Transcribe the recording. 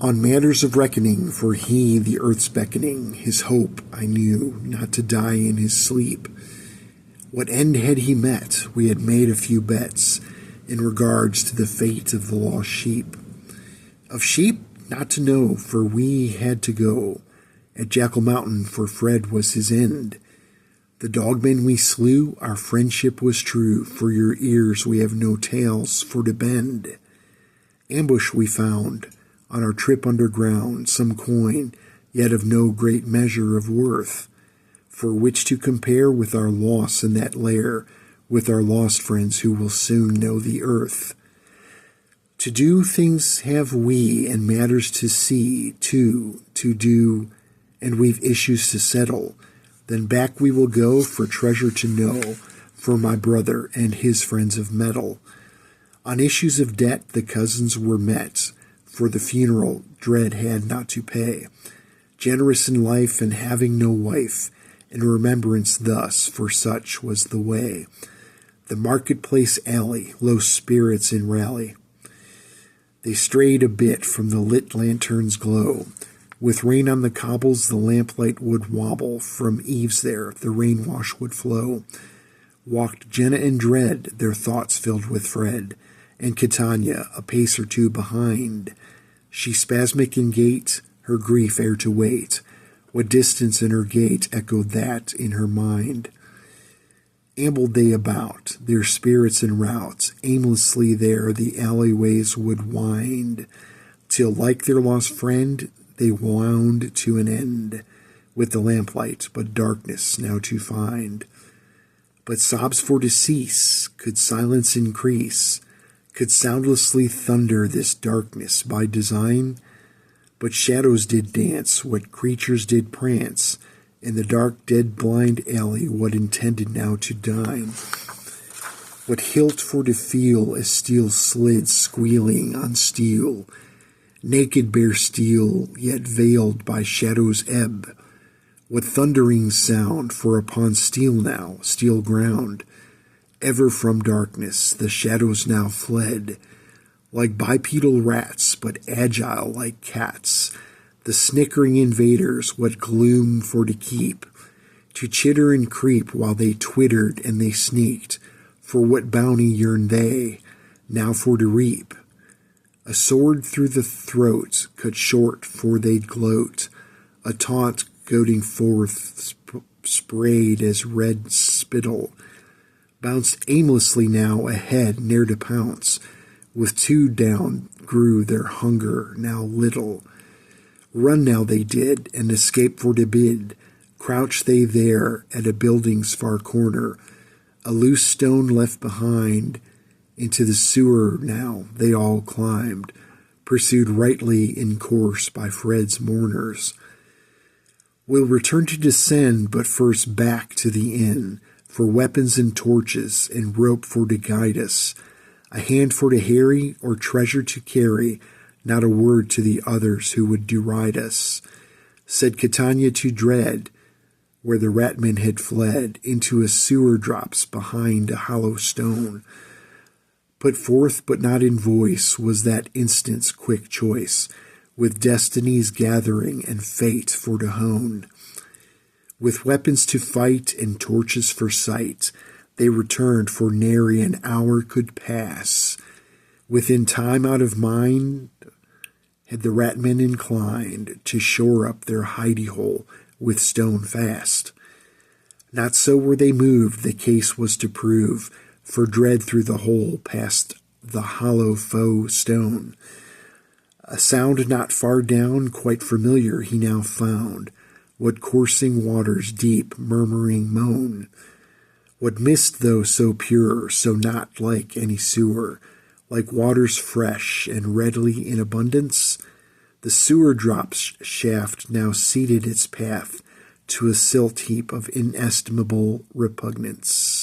On matters of reckoning, for he the earth's beckoning, his hope I knew, not to die in his sleep. What end had he met? We had made a few bets in regards to the fate of the lost sheep. Of sheep, not to know, for we had to go at Jackal Mountain, for Fred was his end. The dogmen we slew, our friendship was true, for your ears we have no tails for to bend. Ambush we found on our trip underground, some coin, yet of no great measure of worth, for which to compare with our loss in that lair, with our lost friends who will soon know the earth. To do things have we, and matters to see, to do, and we've issues to settle. Then back we will go for treasure to know, for my brother and his friends of metal. On issues of debt the cousins were met, for the funeral dread had not to pay. Generous in life and having no wife, in remembrance thus, for such was the way. The marketplace alley, low spirits in rally. They strayed a bit from the lit lantern's glow. With rain on the cobbles the lamplight would wobble, from eaves there the rainwash would flow. Walked Jenna and Dread, their thoughts filled with Fred, and Catania a pace or two behind. She spasmic in gait, her grief ere to wait. What distance in her gait echoed that in her mind. Ambled they about, their spirits in rout, aimlessly there the alleyways would wind, till like their lost friend they wound to an end, with the lamplight but darkness now to find. But sobs for to cease, could silence increase, could soundlessly thunder this darkness by design? But shadows did dance, what creatures did prance, in the dark dead blind alley what intended now to dine? What hilt for to feel as steel slid squealing on steel, naked bare steel, yet veiled by shadow's ebb? What thundering sound, for upon steel now, steel ground, ever from darkness the shadows now fled, like bipedal rats, but agile like cats, the snickering invaders, what gloom for to keep, to chitter and creep while they twittered and they sneaked, for what bounty yearned they, now for to reap? A sword through the throat, cut short for they'd gloat, a taunt goading forth, sprayed as red spittle, bounced aimlessly now ahead, ne'er to pounce, with two down grew their hunger now little. Run now they did, and escape for to bid, crouched they there at a building's far corner, a loose stone left behind, into the sewer now they all climbed, pursued rightly in course by Fred's mourners. We'll return to descend, but first back to the inn, for weapons and torches, and rope for to guide us, a hand for to harry, or treasure to carry, not a word to the others who would deride us. Said Catania to Dread, where the ratmen had fled, into a sewer drops behind a hollow stone. Put forth, but not in voice, was that instant's quick choice, with destinies gathering and fate for to hone. With weapons to fight and torches for sight, they returned, for nary an hour could pass. Within time out of mind had the ratmen inclined to shore up their hidey-hole with stone fast. Not so were they moved, the case was to prove, for Dread through the hole past the hollow faux stone. A sound not far down, quite familiar, he now found, what coursing waters deep murmuring moan. What mist, though so pure, so not like any sewer, like waters fresh and readily in abundance? The sewer drops shaft now ceded its path to a silt heap of inestimable repugnance.